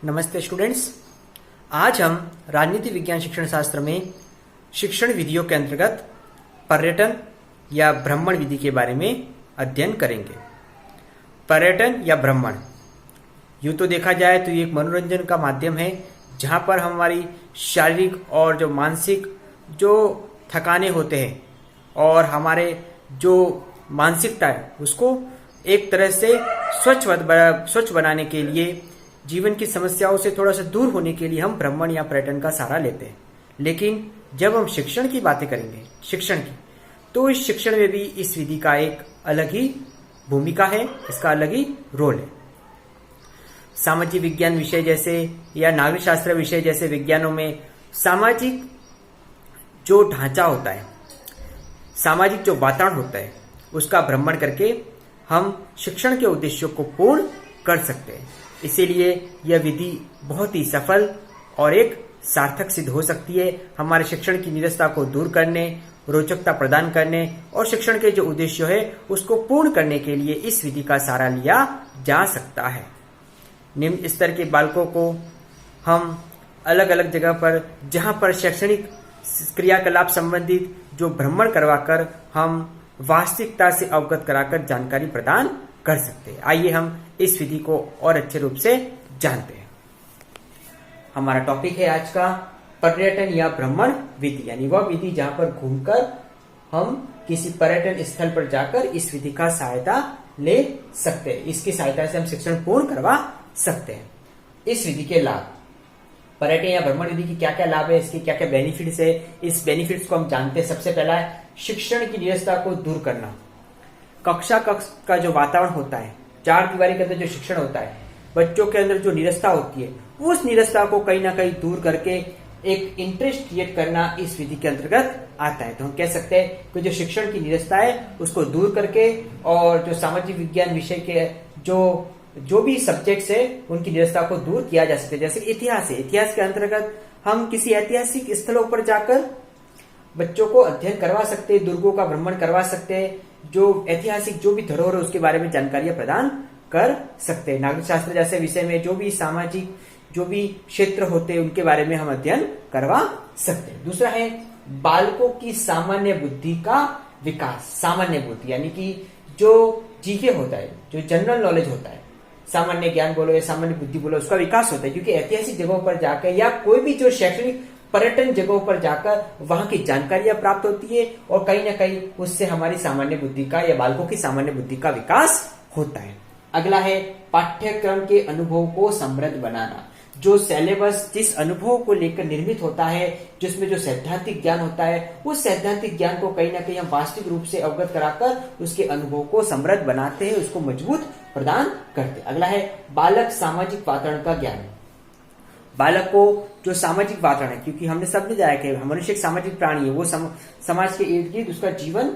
नमस्ते स्टूडेंट्स। आज हम राजनीति विज्ञान शिक्षण शास्त्र में शिक्षण विधियों के अंतर्गत पर्यटन या भ्रमण विधि के बारे में अध्ययन करेंगे। पर्यटन या भ्रमण यूँ तो देखा जाए तो ये एक मनोरंजन का माध्यम है जहाँ पर हमारी शारीरिक और जो मानसिक जो थकाने होते हैं और हमारे जो मानसिकता है उसको एक तरह से स्वच्छ बनाने के लिए, जीवन की समस्याओं से थोड़ा सा दूर होने के लिए हम भ्रमण या पर्यटन का सहारा लेते हैं। लेकिन जब हम शिक्षण की बातें करेंगे तो इस शिक्षण में भी इस विधि का एक अलग ही भूमिका है, इसका अलग ही रोल है। सामाजिक विज्ञान विषय जैसे या नागरिक शास्त्र विषय जैसे विज्ञानों में सामाजिक जो ढांचा होता है, सामाजिक जो वातावरण होता है, उसका भ्रमण करके हम शिक्षण के उद्देश्यों को पूर्ण कर सकते हैं। इसीलिए यह विधि बहुत ही सफल और एक सार्थक सिद्ध हो सकती है। हमारे शिक्षण की निरस्ता को दूर करने, रोचकता प्रदान करने और शिक्षण के जो उद्देश्य है उसको पूर्ण करने के लिए इस विधि का सहारा लिया जा सकता है। निम्न स्तर के बालकों को हम अलग अलग जगह पर, जहां पर शैक्षणिक क्रियाकलाप संबंधित जो भ्रमण करवाकर हम वास्तविकता से अवगत कराकर जानकारी प्रदान कर सकते हैं। आइए हम इस विधि को और अच्छे रूप से जानते हैं। हमारा टॉपिक है आज का पर्यटन या भ्रमण विधि, यानी वह विधि जहां पर घूमकर हम किसी पर्यटन स्थल पर जाकर इस विधि का सहायता ले सकते हैं। इसकी सहायता से हम शिक्षण पूर्ण करवा सकते हैं। इस विधि के लाभ, पर्यटन या भ्रमण विधि की क्या क्या लाभ है, इसके क्या क्या बेनिफिट्स है, इस बेनिफिट्स को हम जानते हैं। सबसे पहला है शिक्षण की निरस्ता को दूर करना। कक्षा का जो वातावरण होता है, चार दीवारी के अंदर जो शिक्षण होता है, बच्चों के अंदर जो निरस्ता होती है, उस निरस्ता को कहीं ना कहीं दूर करके एक इंटरेस्ट क्रिएट करना इस विधि के अंतर्गत आता है। तो हम कह सकते हैं कि जो शिक्षण की निरस्ता है उसको दूर करके और जो सामाजिक विज्ञान विषय के जो भी सब्जेक्ट्स है उनकी निरस्ता को दूर किया जा सकता है। जैसे इतिहास है, इतिहास के अंतर्गत हम किसी ऐतिहासिक स्थलों पर जाकर बच्चों को अध्ययन करवा सकते हैं, दुर्गों का भ्रमण करवा सकते हैं, जो ऐतिहासिक जो भी धरोहर है उसके बारे में जानकारियां प्रदान कर सकते हैं। नागरिक शास्त्र जैसे विषय में जो भी सामाजिक जो भी क्षेत्र होते हैं उनके बारे में हम अध्ययन करवा सकते हैं। दूसरा है बालकों की सामान्य बुद्धि का विकास। सामान्य बुद्धि यानी कि जो जीके होता है, जो जनरल नॉलेज होता है, सामान्य ज्ञान बोलो या सामान्य बुद्धि बोलो, उसका विकास होता है। क्योंकि ऐतिहासिक जगहों पर जाकर या कोई भी जो शैक्षणिक पर्यटन जगहों पर जाकर वहां की जानकारियां प्राप्त होती है और कहीं ना कहीं उससे हमारी सामान्य बुद्धि का या बालकों की सामान्य बुद्धि का विकास होता है। अगला है पाठ्यक्रम के अनुभव को समृद्ध बनाना। जो सिलेबस जिस अनुभव को लेकर निर्मित होता है, जिसमें जो सैद्धांतिक ज्ञान होता है, उस सैद्धांतिक ज्ञान को कहीं ना कहीं हम वास्तविक रूप से अवगत कराकर उसके अनुभव को समृद्ध बनाते हैं, उसको मजबूत प्रदान करते हैं। अगला है बालक सामाजिक वातावरण का ज्ञान। बालक को जो सामाजिक वातावरण है, क्योंकि हमने सब जाया कि मनुष्य एक सामाजिक प्राणी है, वो समाज के इर्द गिर्द उसका जीवन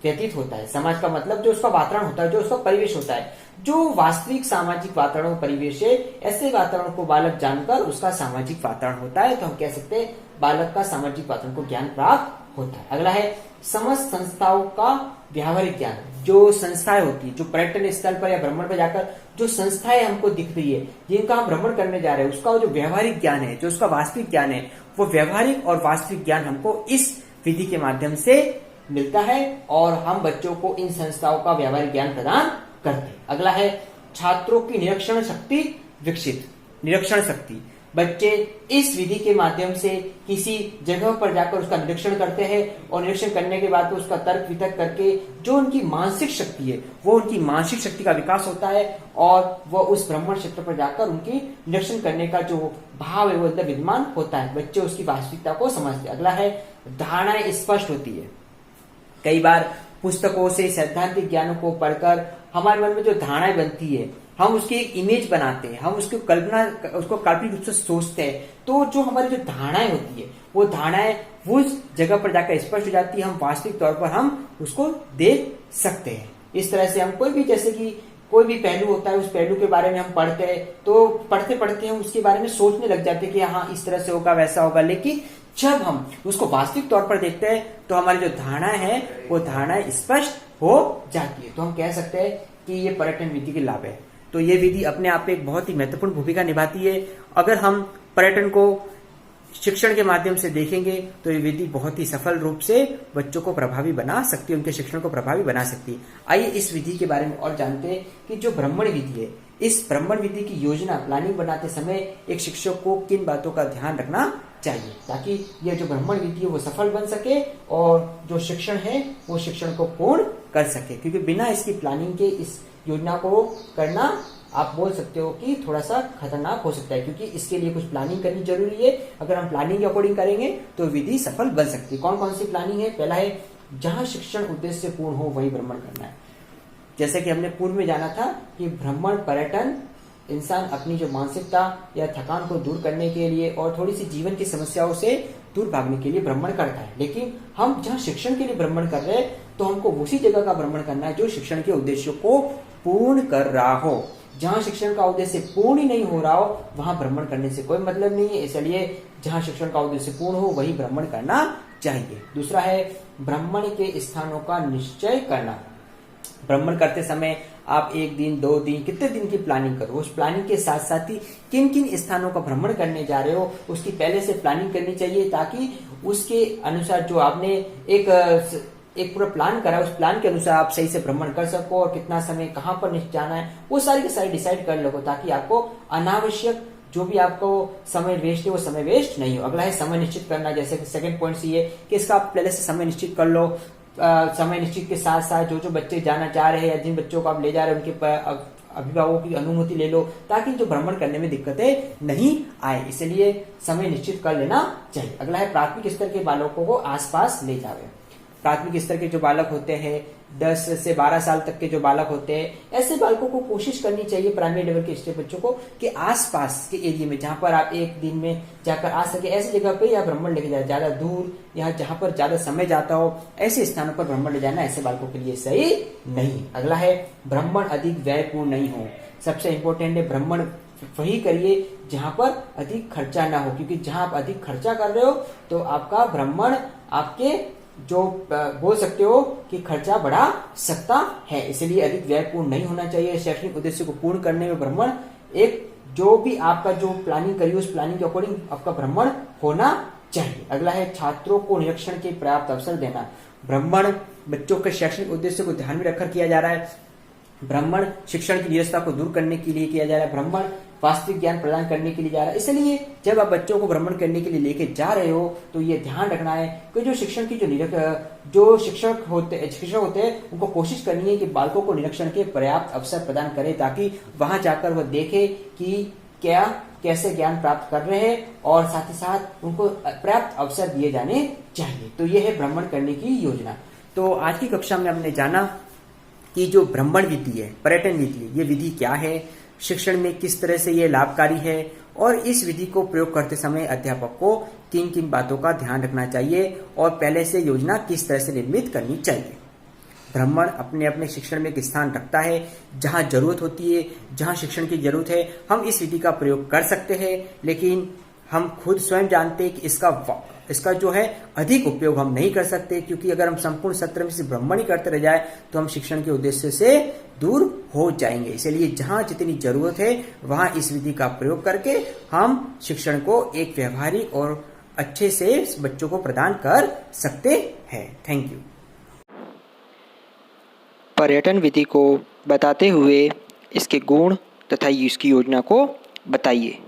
व्यतीत होता है। समाज का मतलब जो उसका वातावरण होता है, जो उसका परिवेश होता है, जो वास्तविक सामाजिक वातावरण परिवेश है, ऐसे वातावरण को बालक जानकर उसका सामाजिक वातावरण होता है। तो हम कह सकते हैं बालक का सामाजिक वातावरण को ज्ञान प्राप्त होता है। अगला है समस्त संस्थाओं का व्यावहारिक ज्ञान। जो संस्थाएं होती है, जो पर्यटन स्थल पर या भ्रमण पर जाकर जो संस्थाएं हमको दिख रही है, जिनका हम भ्रमण करने जा रहे हैं, उसका जो व्यावहारिक ज्ञान है, जो उसका वास्तविक ज्ञान है, वो व्यावहारिक और वास्तविक ज्ञान हमको इस विधि के माध्यम से मिलता है और हम बच्चों को इन संस्थाओं का व्यावहारिक ज्ञान प्रदान करते हैं। अगला है छात्रों की निरीक्षण शक्ति विकसित। निरीक्षण शक्ति, बच्चे इस विधि के माध्यम से किसी जगह पर जाकर उसका निरीक्षण करते हैं और निरीक्षण करने के बाद उसका तर्क वितर्क करके जो उनकी मानसिक शक्ति है, वो उनकी मानसिक शक्ति का विकास होता है और वह उस भ्रमण क्षेत्र पर जाकर उनकी निरीक्षण करने का जो भाव है वो अंदर विद्यमान होता है। बच्चे उसकी वास्तविकता को समझते हैं। अगला है धारणाएं स्पष्ट होती है। कई बार पुस्तकों से सैद्धांतिक ज्ञानों को पढ़कर हमारे मन में जो धारणाएं बनती है, हम उसकी एक इमेज बनाते हैं, हम उसको काल्पनिक रूप से सोचते हैं। तो जो हमारी जो धारणाएं होती है, वो धारणाएं उस जगह पर जाकर स्पष्ट हो जाती है, हम वास्तविक तौर पर हम उसको देख सकते हैं। इस तरह से हम कोई भी, जैसे कि कोई भी पहलू होता है, उस पहलू के बारे में हम पढ़ते हैं, तो पढ़ते पढ़ते हम उसके बारे में सोचने लग जाते हैं कि हाँ इस तरह से होगा, वैसा होगा। लेकिन जब हम उसको वास्तविक तौर पर देखते हैं तो हमारी जो धारणा है वो धारणा स्पष्ट हो जाती है। तो हम कह सकते हैं कि ये पर्यटन विधि के लाभ है। तो ये विधि अपने आप में एक बहुत ही महत्वपूर्ण भूमिका निभाती है। अगर हम पर्यटन को शिक्षण के माध्यम से देखेंगे तो ये विधि बहुत ही सफल रूप से बच्चों को प्रभावी बना सकती है, उनके शिक्षण को प्रभावी बना सकती है। आइए इस विधि के बारे में और जानते हैं कि जो ब्राह्मण विधि है, इस ब्राह्मण विधि की योजना प्लानिंग बनाते समय एक शिक्षक को किन बातों का ध्यान रखना चाहिए ताकि यह जो ब्राह्मण विधि है वो सफल बन सके और जो शिक्षण है वो शिक्षण को पूर्ण कर सके। क्योंकि बिना इसकी प्लानिंग के इस योजना को करना आप बोल सकते हो कि थोड़ा सा खतरनाक हो सकता है, क्योंकि इसके लिए कुछ प्लानिंग करनी जरूरी है। अगर हम प्लानिंग के अकॉर्डिंग करेंगे तो विधि सफल बन सकती है। कौन कौन सी प्लानिंग है? पहला है जहां शिक्षण उद्देश्य पूर्ण हो वही भ्रमण करना है। जैसे कि हमने पूर्व में जाना था कि भ्रमण पर्यटन इंसान अपनी जो मानसिकता या थकान को दूर करने के लिए और थोड़ी सी जीवन की समस्याओं से दूर भागने के लिए भ्रमण करता है। लेकिन हम जहाँ शिक्षण के लिए भ्रमण कर रहे हैं तो हमको उसी जगह का भ्रमण करना है जो शिक्षण के उद्देश्यों को पूर्ण कर रहा हो। जहां शिक्षण का उद्देश्य पूर्ण ही नहीं हो रहा हो वहां भ्रमण करने से कोई मतलब नहीं है। इसलिए जहां शिक्षण का उद्देश्य पूर्ण हो वही भ्रमण करना चाहिए। दूसरा है भ्रमण के स्थानों का निश्चय करना। भ्रमण करते समय आप 1 दिन 2 दिन कितने दिन की प्लानिंग करो। उस प्लानिंग के साथ साथ ही किन किन स्थानों का भ्रमण करने जा रहे हो उसकी पहले से प्लानिंग करनी चाहिए, ताकि उसके अनुसार जो आपने एक पूरा प्लान करा उस प्लान के अनुसार आप सही से भ्रमण कर सको और कितना समय कहाँ पर जाना है वो सारी के सारी डिसाइड कर लो, ताकि आपको अनावश्यक जो भी आपको समय वेस्ट है वो समय वेस्ट नहीं हो। अगला है समय निश्चित करना। जैसे सेकंड पॉइंट ये कि इसका आप पहले से समय निश्चित कर लो। समय निश्चित के साथ साथ जो बच्चे जाना चाह रहे हैं या जिन बच्चों को आप ले जा रहे हैं उनके अभिभावकों की अनुमति ले लो, ताकि जो भ्रमण करने में दिक्कतें नहीं आए। इसलिए समय निश्चित कर लेना चाहिए। अगला है प्राथमिक स्तर के बालकों को आसपास ले जावे। प्राथमिक स्तर के जो बालक होते हैं 10 से 12 साल तक के जो बालक होते हैं, ऐसे बालकों को कोशिश करनी चाहिए प्राइमरी लेवल के स्टेज बच्चों को कि आसपास के एरिया में जहां पर आप एक दिन में जाकर आ सके ऐसी जगह पे या भ्रमण लेके जाए। ज्यादा दूर या जहां पर ज्यादा समय जाता हो ऐसे स्थानों पर भ्रमण ले जाना ऐसे बालकों के लिए सही नहीं। अगला है भ्रमण अधिक व्ययपूर्ण नहीं हो। सबसे इंपॉर्टेंट है भ्रमण वही करिए जहां पर अधिक खर्चा ना हो, क्योंकि जहां आप अधिक खर्चा कर रहे हो तो आपका भ्रमण आपके जो बोल सकते हो कि खर्चा बढ़ा सकता है। इसलिए अधिक व्ययपूर्ण नहीं होना चाहिए। शैक्षणिक उद्देश्य को पूर्ण करने में भ्रमण एक जो भी आपका जो प्लानिंग करिए उस प्लानिंग के अकॉर्डिंग आपका भ्रमण होना चाहिए। अगला है छात्रों को निरीक्षण के पर्याप्त अवसर देना। भ्रमण बच्चों के शैक्षणिक उद्देश्य को ध्यान में रखकर किया जा रहा है। भ्रमण शिक्षण की नीरसता को दूर करने के लिए किया जा रहा है। भ्रमण वास्तविक ज्ञान प्रदान करने के लिए जा रहा है। इसलिए जब आप बच्चों को भ्रमण करने के लिए लेके जा रहे हो तो ये ध्यान रखना है कि जो शिक्षण की जो शिक्षक होते हैं उनको कोशिश करनी है कि बालकों को निरीक्षण के पर्याप्त अवसर प्रदान करें, ताकि वहां जाकर वह देखे कि क्या कैसे ज्ञान प्राप्त कर रहे हैं और साथ ही साथ उनको पर्याप्त अवसर दिए जाने चाहिए। तो यह है भ्रमण करने की योजना। तो आज की कक्षा में हमने जाना कि जो भ्रमण विधि है, पर्यटन विधि है, ये विधि क्या है, शिक्षण में किस तरह से ये लाभकारी है और इस विधि को प्रयोग करते समय अध्यापक को किन किन बातों का ध्यान रखना चाहिए और पहले से योजना किस तरह से निर्मित करनी चाहिए। भ्रमण अपने अपने शिक्षण में एक स्थान रखता है। जहां जरूरत होती है, जहां शिक्षण की जरूरत है, हम इस विधि का प्रयोग कर सकते हैं, लेकिन हम खुद स्वयं जानते हैं कि इसका जो है अधिक उपयोग हम नहीं कर सकते, क्योंकि अगर हम संपूर्ण सत्र में सिर्फ भ्रमण ही करते रह जाए तो हम शिक्षण के उद्देश्य से दूर हो जाएंगे। इसलिए जहां जितनी जरूरत है वहां इस विधि का प्रयोग करके हम शिक्षण को एक व्यवहारिक और अच्छे से बच्चों को प्रदान कर सकते हैं। Thank you. पर्यटन विधि को बताते हुए इसके गुण तथा इसकी योजना को बताइए।